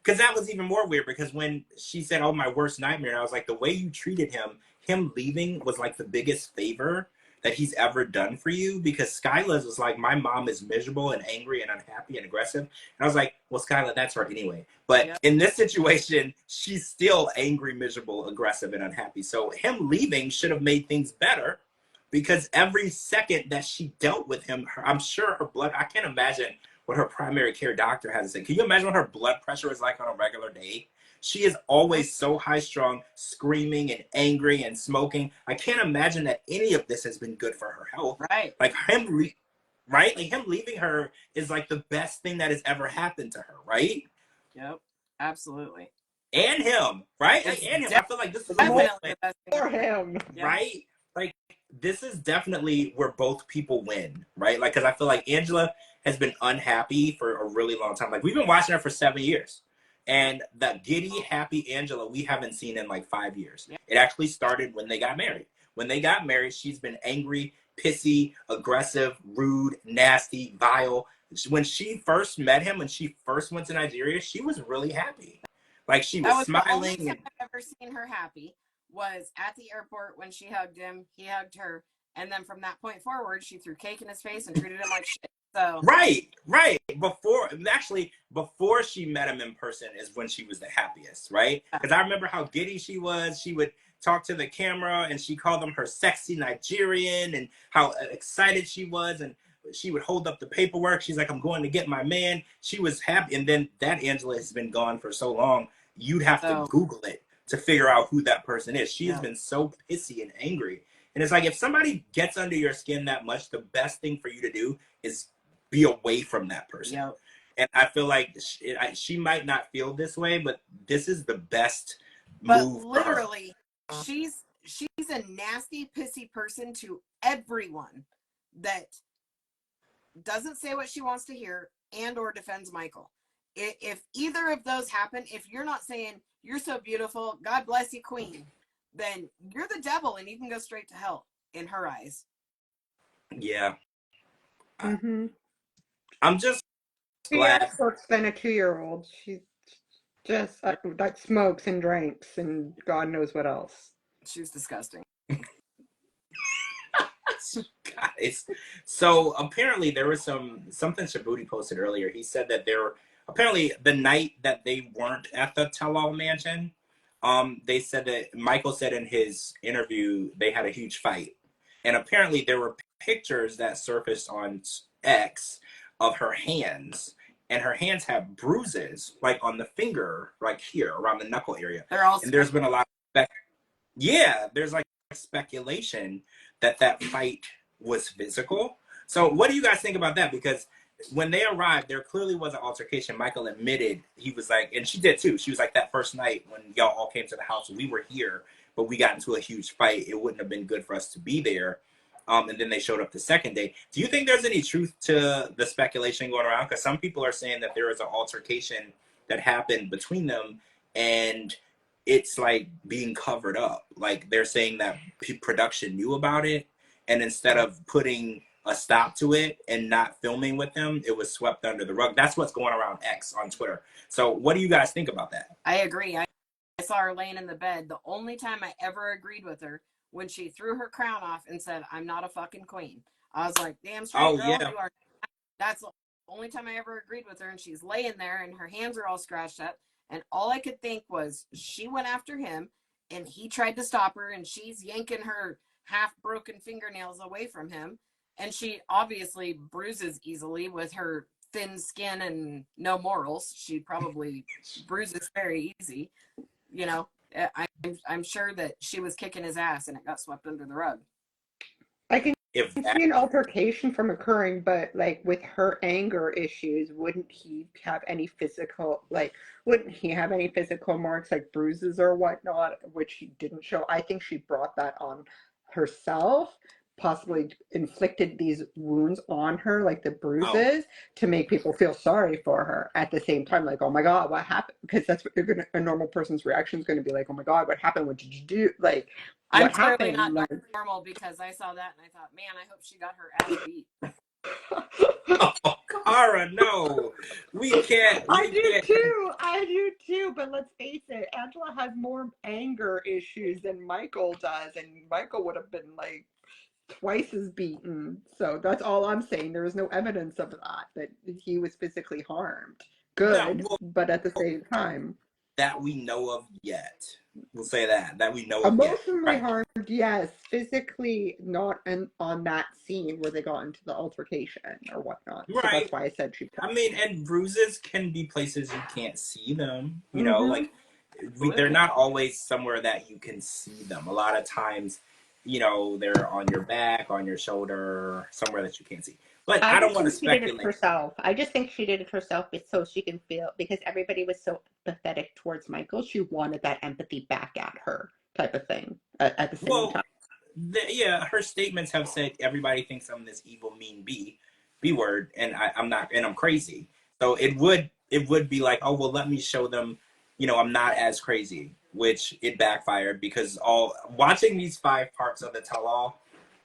because that was even more weird, because when she said, oh, my worst nightmare, I was like, the way you treated him leaving was like the biggest favor that he's ever done for you, because Skyla's was like, my mom is miserable and angry and unhappy and aggressive. And I was like, well, Skyla, that's her anyway. But in this situation, she's still angry, miserable, aggressive, and unhappy. So him leaving should have made things better, because every second that she dealt with him, I'm sure her blood, I can't imagine what her primary care doctor has to say. Can you imagine what her blood pressure is like on a regular day? She is always so high-strung, screaming and angry and smoking. I can't imagine that any of this has been good for her health. Right. Like him, right? Like him leaving her is like the best thing that has ever happened to her, right? Yep. Absolutely. And him, right? Like, and him. I feel like this is definitely the best thing for him, right? Like, this is definitely where both people win, right? Like, because I feel like Angela has been unhappy for a really long time. Like, we've been watching her for 7 years. And the giddy, happy Angela we haven't seen in like 5 years. It actually started when they got married. When they got married, she's been angry, pissy, aggressive, rude, nasty, vile. When she first met him, when she first went to Nigeria, she was really happy. Like, she was smiling. The only time I've ever seen her happy was at the airport when she hugged him, he hugged her, and then from that point forward, she threw cake in his face and treated him like shit. So Right. Before she met him in person is when she was the happiest, right? Because I remember how giddy she was. She would talk to the camera and she called him her sexy Nigerian, and how excited she was. And she would hold up the paperwork. She's like, I'm going to get my man. She was happy. And then that Angela has been gone for so long, you'd have to Google it to figure out who that person is. She has been so pissy and angry. And it's like, if somebody gets under your skin that much, the best thing for you to do is be away from that person. Yep. And I feel like she might not feel this way, but this is the best move. But literally, she's a nasty, pissy person to everyone that doesn't say what she wants to hear and or defends Michael. If either of those happen, if you're not saying, you're so beautiful, God bless you, queen, then you're the devil and you can go straight to hell in her eyes. Yeah. Mm-hmm. I'm just glad. She has worse than a 2-year-old. She's just that smokes and drinks and God knows what else. She's disgusting. Guys, so apparently there was something Shabuti posted earlier. He said that apparently the night that they weren't at the tell-all mansion, they said that Michael said in his interview they had a huge fight, and apparently there were pictures that surfaced on X of her hands, and her hands have bruises like on the finger, like here around the knuckle area. They're all and there's been a lot of there's like speculation that fight was physical. So what do you guys think about that? Because when they arrived, there clearly was an altercation. Michael admitted, he was like, and she did too, she was like, that first night when y'all all came to the house, we were here, but we got into a huge fight. It wouldn't have been good for us to be there. And then they showed up the second day. Do you think there's any truth to the speculation going around? Because some people are saying that there was an altercation that happened between them, and it's like being covered up. Like they're saying that production knew about it, and instead of putting a stop to it and not filming with them, it was swept under the rug. That's what's going around X on Twitter. So what do you guys think about that? I agree. I saw her laying in the bed. The only time I ever agreed with her, when she threw her crown off and said, I'm not a fucking queen. I was like, damn straight, girl, you are. That's the only time I ever agreed with her. And she's laying there and her hands are all scratched up. And all I could think was she went after him and he tried to stop her, and she's yanking her half broken fingernails away from him. And she obviously bruises easily with her thin skin and no morals. She probably bruises very easy. You know, I'm sure that she was kicking his ass and it got swept under the rug. I can see an altercation from occurring, but like with her anger issues, wouldn't he have any physical marks like bruises or whatnot, which he didn't show? I think she brought that on herself, possibly inflicted these wounds on her, like the bruises, to make people feel sorry for her. At the same time, like, oh my God, what happened? Because that's what a normal person's reaction is going to be like, oh my God, what happened? What did you do? Like, I'm totally not normal, because I saw that and I thought, man, I hope she got her ass beat. Oh, Cara, no, we can't. I do too. But let's face it, Angela has more anger issues than Michael does, and Michael would have been like twice as beaten. So that's all I'm saying. There is no evidence of that he was physically harmed. Good, but at the same time, that we know of yet. We'll say that we know emotionally harmed, yes. Physically, not on that scene where they got into the altercation or whatnot. Right. So that's why I said she. I mean, and bruises can be places you can't see them. You know, like they're not always somewhere that you can see them. A lot of times, you know, they're on your back, on your shoulder, somewhere that you can't see. But I don't want to speculate. She did it herself. I just think she did it herself so she can feel, because everybody was so pathetic towards Michael. She wanted that empathy back at her, type of thing. At the same time. Her statements have said everybody thinks I'm this evil, mean B word, and I'm not, and I'm crazy. So it would be like, oh well, let me show them, you know, I'm not as crazy, which it backfired, because watching these 5 parts of the tell-all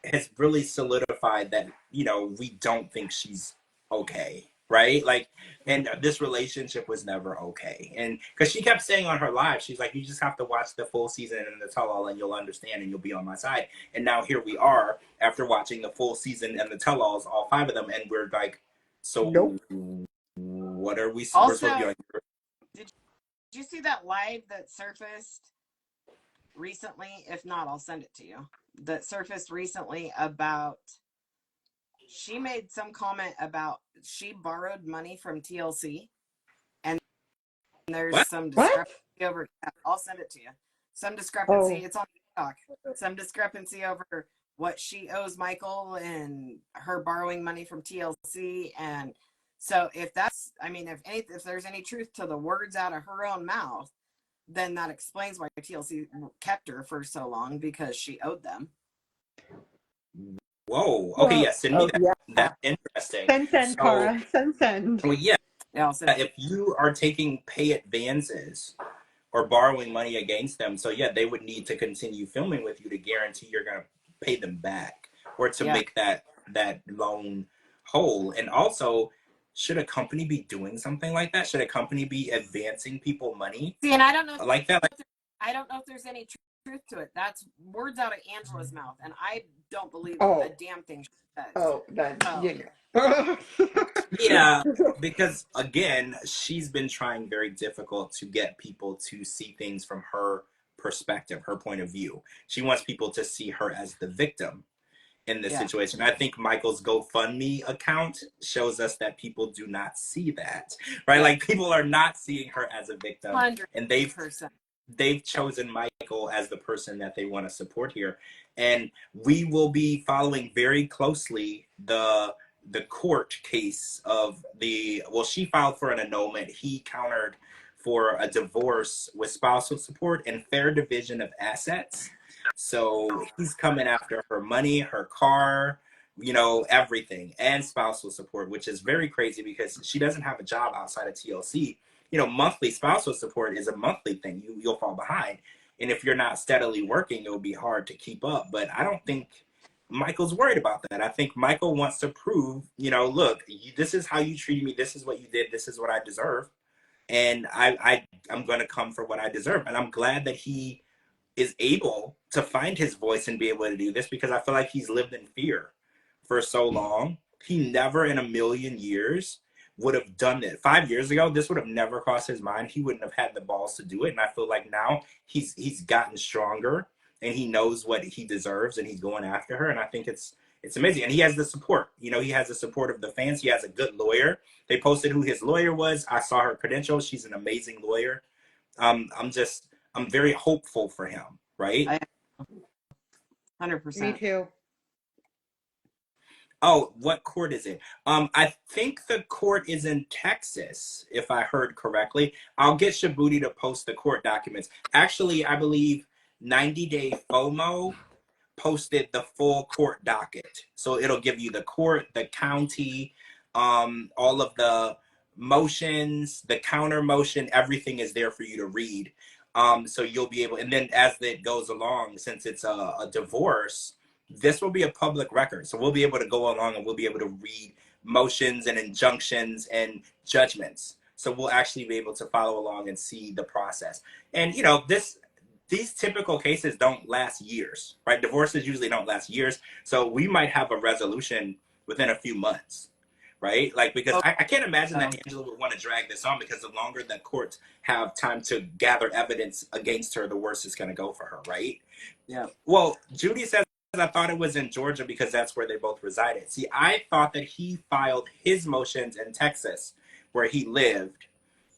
has really solidified that, you know, we don't think she's okay, right? Like, and this relationship was never okay. And because she kept saying on her live, she's like, you just have to watch the full season and the tell-all and you'll understand and you'll be on my side. And now here we are after watching the full season and the tell-alls, all 5 of them, and we're like, so what are we supposed to be on? Did you see that live that surfaced recently? If not, I'll send it to you. That surfaced recently about she made some comment about she borrowed money from TLC, and there's What? some What? discrepancy over. I'll send it to you. Some discrepancy. Oh, It's on TikTok. Some discrepancy over what she owes Michael and her borrowing money from TLC. And so if that's, I mean, if there's any truth to the words out of her own mouth, then that explains why TLC kept her for so long, because she owed them. Whoa. Okay, well, yeah, send me oh, that. yeah. That's interesting. Send, So, Cara. Send. well, yeah, Yeah, I'll send it. if you are taking pay advances or borrowing money against them, so yeah, they would need to continue filming with you to guarantee you're going to pay them back or to Yeah. make that loan whole. And also, should a company be doing something like that? Should a company be advancing people money See, and I don't know if like that? I don't know if there's any truth to it. That's words out of Angela's mouth, and I don't believe a Oh, damn thing she says. oh, then, So, you know. Yeah, because again, she's been trying very difficult to get people to see things from her perspective, her point of view. She wants people to see her as the victim in this yeah. situation. I think Michael's GoFundMe account shows us that people do not see that, right? Yeah. Like people are not seeing her as a victim, 100%. and they've chosen Michael as the person that they want to support here. And we will be following very closely the court case of she filed for an annulment. He countered for a divorce with spousal support and fair division of assets. So he's coming after her money, her car, everything, and spousal support, which is very crazy because she doesn't have a job outside of TLC. Monthly spousal support is a monthly thing. You'll fall behind. And if you're not steadily working, it'll be hard to keep up. But I don't think Michael's worried about that. I think Michael wants to prove, look, this is how you treated me. This is what you did. This is what I deserve. And I'm going to come for what I deserve. And I'm glad that he is able to find his voice and be able to do this, because I feel like he's lived in fear for so long. He never in a million years would have done it. 5 years ago, this would have never crossed his mind. He wouldn't have had the balls to do it. And I feel like now he's gotten stronger and he knows what he deserves and he's going after her. And I think it's amazing. And he has the support. He has the support of the fans. He has a good lawyer. They posted who his lawyer was. I saw her credentials. She's an amazing lawyer. I'm very hopeful for him, right? 100%. Me too. Oh, what court is it? I think the court is in Texas, if I heard correctly. I'll get Shabuti to post the court documents. Actually, I believe 90 Day FOMO posted the full court docket. So it'll give you the court, the county, all of the motions, the counter motion, everything is there for you to read. So you'll be able, and then as it goes along, since it's a divorce, this will be a public record. So we'll be able to go along and we'll be able to read motions and injunctions and judgments. So we'll actually be able to follow along and see the process. And these typical cases don't last years, right? Divorces usually don't last years. So we might have a resolution within a few months, right? Like, because I can't imagine that Angela would want to drag this on, because the longer that courts have time to gather evidence against her, the worse it's going to go for her, right? Yeah. Well, Judy says, I thought it was in Georgia because that's where they both resided. See, I thought that he filed his motions in Texas where he lived.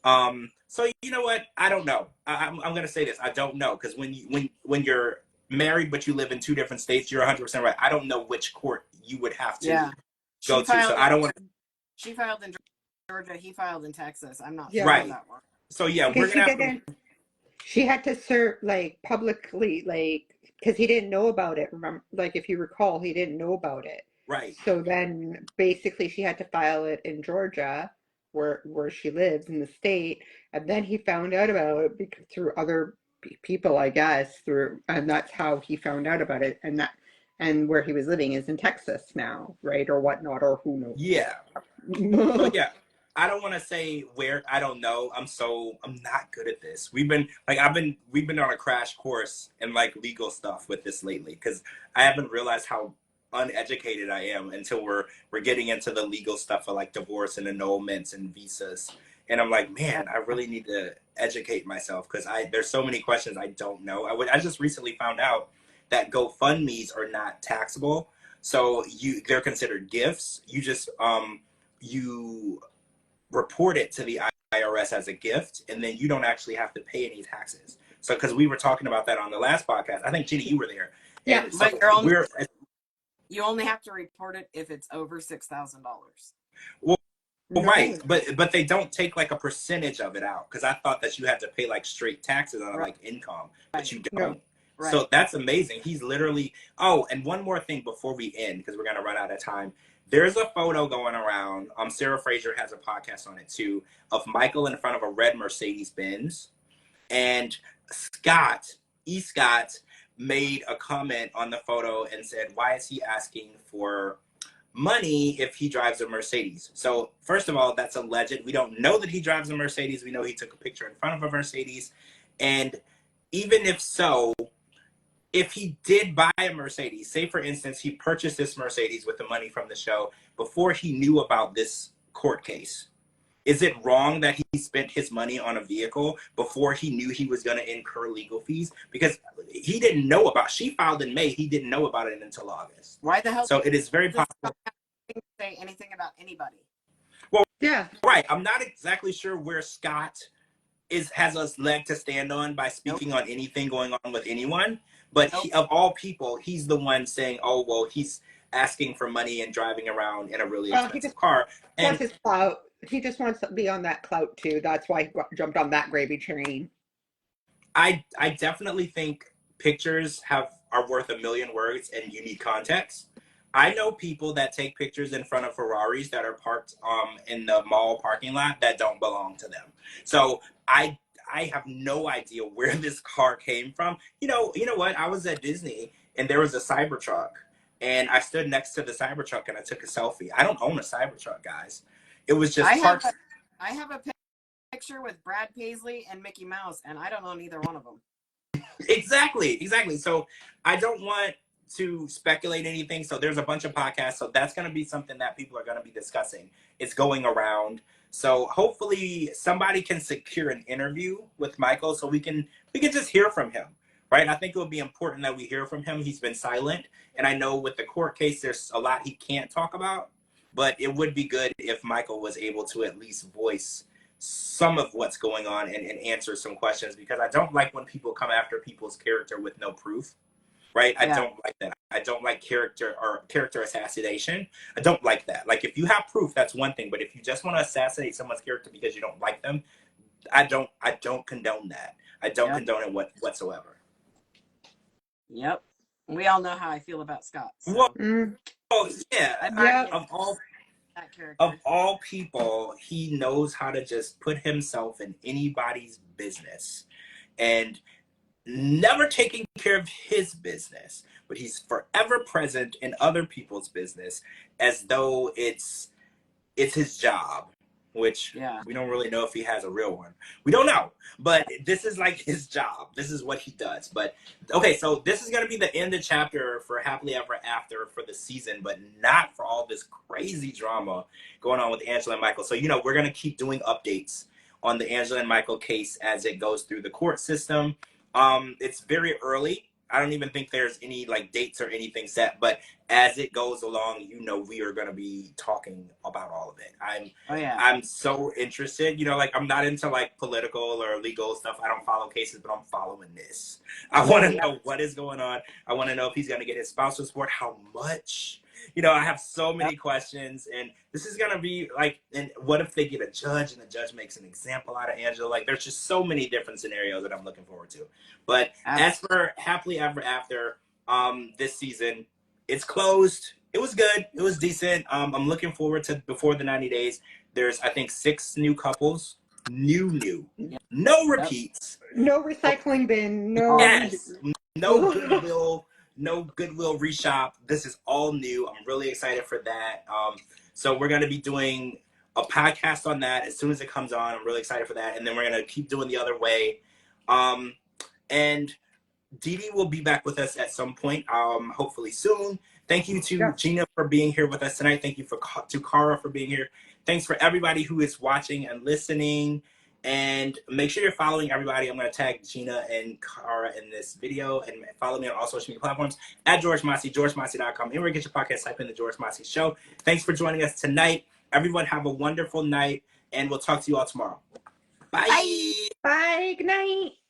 So you know what? I don't know. I'm going to say this. I don't know, because when you're married but you live in two different states, you're 100% right. I don't know which court you would have to go to. So I don't want to. She filed in Georgia. He filed in Texas. I'm not Yeah. sure Right. how that works. So yeah, we're Because going to have to. she had to serve publicly, because he didn't know about it. Remember, if you recall, he didn't know about it. Right. So then basically she had to file it in Georgia, where she lives in the state, and then he found out about it through other people, I guess, and that's how he found out about it. And where he was living is in Texas now, right, or whatnot, or who knows. Yeah. So yeah, I don't want to say where. I don't know. I'm not good at this. We've been on a crash course in legal stuff with this lately, because I haven't realized how uneducated I am until we're getting into the legal stuff for divorce and annulments and visas. And I'm like, man, I really need to educate myself, because there's so many questions I don't know. I just recently found out that GoFundMe's are not taxable. So they're considered gifts. You just you report it to the IRS as a gift, and then you don't actually have to pay any taxes. So because we were talking about that on the last podcast, I think Ginny, you were there. Yeah, and so you only have to report it if it's over $6,000. Well, No. right, but they don't take like a percentage of it out, because I thought that you had to pay like straight taxes on like income, but you don't. No. Right. So that's amazing. He's literally. Oh, and one more thing before we end, because we're gonna run out of time. There's a photo going around. Sarah Fraser has a podcast on it too, of Michael in front of a red Mercedes Benz, and Scott made a comment on the photo and said, "Why is he asking for money if he drives a Mercedes?" So first of all, that's alleged. We don't know that he drives a Mercedes. We know he took a picture in front of a Mercedes. And even if so, if he did buy a Mercedes, say for instance, he purchased this Mercedes with the money from the show before he knew about this court case, is it wrong that he spent his money on a vehicle before he knew he was going to incur legal fees? Because he didn't know about, she filed in May, he didn't know about it until August. Why the hell? So it is very does possible. Scott say anything about anybody? Well, Yeah. right. I'm not exactly sure where Scott has a leg to stand on by speaking on anything going on with anyone. But he, of all people, he's the one saying, "Oh, well, he's asking for money and driving around in a really expensive car." And Wants his clout. He just wants to be on that clout too. That's why he jumped on that gravy train. I definitely think pictures are worth a million words, and you need context. I know people that take pictures in front of Ferraris that are parked in the mall parking lot that don't belong to them. So I have no idea where this car came from. You know what? I was at Disney and there was a Cybertruck, and I stood next to the Cybertruck and I took a selfie. I don't own a Cybertruck, guys. It was just parked. I have a picture with Brad Paisley and Mickey Mouse, and I don't own either one of them. Exactly. So I don't want to speculate anything. So there's a bunch of podcasts. So that's going to be something that people are going to be discussing. It's going around. So hopefully somebody can secure an interview with Michael so we can just hear from him, right? I think it would be important that we hear from him. He's been silent. And I know with the court case, there's a lot he can't talk about, but it would be good if Michael was able to at least voice some of what's going on and answer some questions, because I don't like when people come after people's character with no proof. Right? I don't like that. I don't like character assassination. I don't like that. Like, if you have proof, that's one thing. But if you just want to assassinate someone's character because you don't like them, I don't condone that. I don't condone it whatsoever. Yep. We all know how I feel about Scott. So. Well, yeah. Of all people, he knows how to just put himself in anybody's business. And never taking care of his business, but he's forever present in other people's business as though it's his job, which we don't really know if he has a real one. We don't know, but this is like his job. This is what he does. But okay, so this is going to be the end of chapter for Happily Ever After for the season, but not for all this crazy drama going on with Angela and Michael. So, we're going to keep doing updates on the Angela and Michael case as it goes through the court system. It's very early. I don't even think there's any like dates or anything set, but as it goes along, we are going to be talking about all of it. I'm so interested, like I'm not into like political or legal stuff. I don't follow cases, but I'm following this. I want to know what is going on. I want to know if he's going to get his spousal support, how much. I have so many questions, and this is going to be like, and what if they get a judge and the judge makes an example out of Angela? Like, there's just so many different scenarios that I'm looking forward to. But as for Happily Ever After, this season, it's closed. It was good. It was decent. I'm looking forward to before the 90 days. There's, I think, 6 new couples. New. No repeats. No recycling bin. No. Yes. No Goodwill. No Goodwill reshop. This is all new. I'm really excited for that. So we're going to be doing a podcast on that as soon as it comes on. I'm really excited for that. And then we're going to keep doing The Other Way. And Dee Dee will be back with us at some point, hopefully soon. Thank you to Gina for being here with us tonight. Thank you to Cara for being here. Thanks for everybody who is watching and listening. And make sure you're following everybody. I'm going to tag Gina and Cara in this video. And follow me on all social media platforms at George Mossey, georgemossey.com. Anywhere you get your podcast, type in the George Mossey Show. Thanks for joining us tonight. Everyone have a wonderful night. And we'll talk to you all tomorrow. Bye. Bye. Bye. Good night.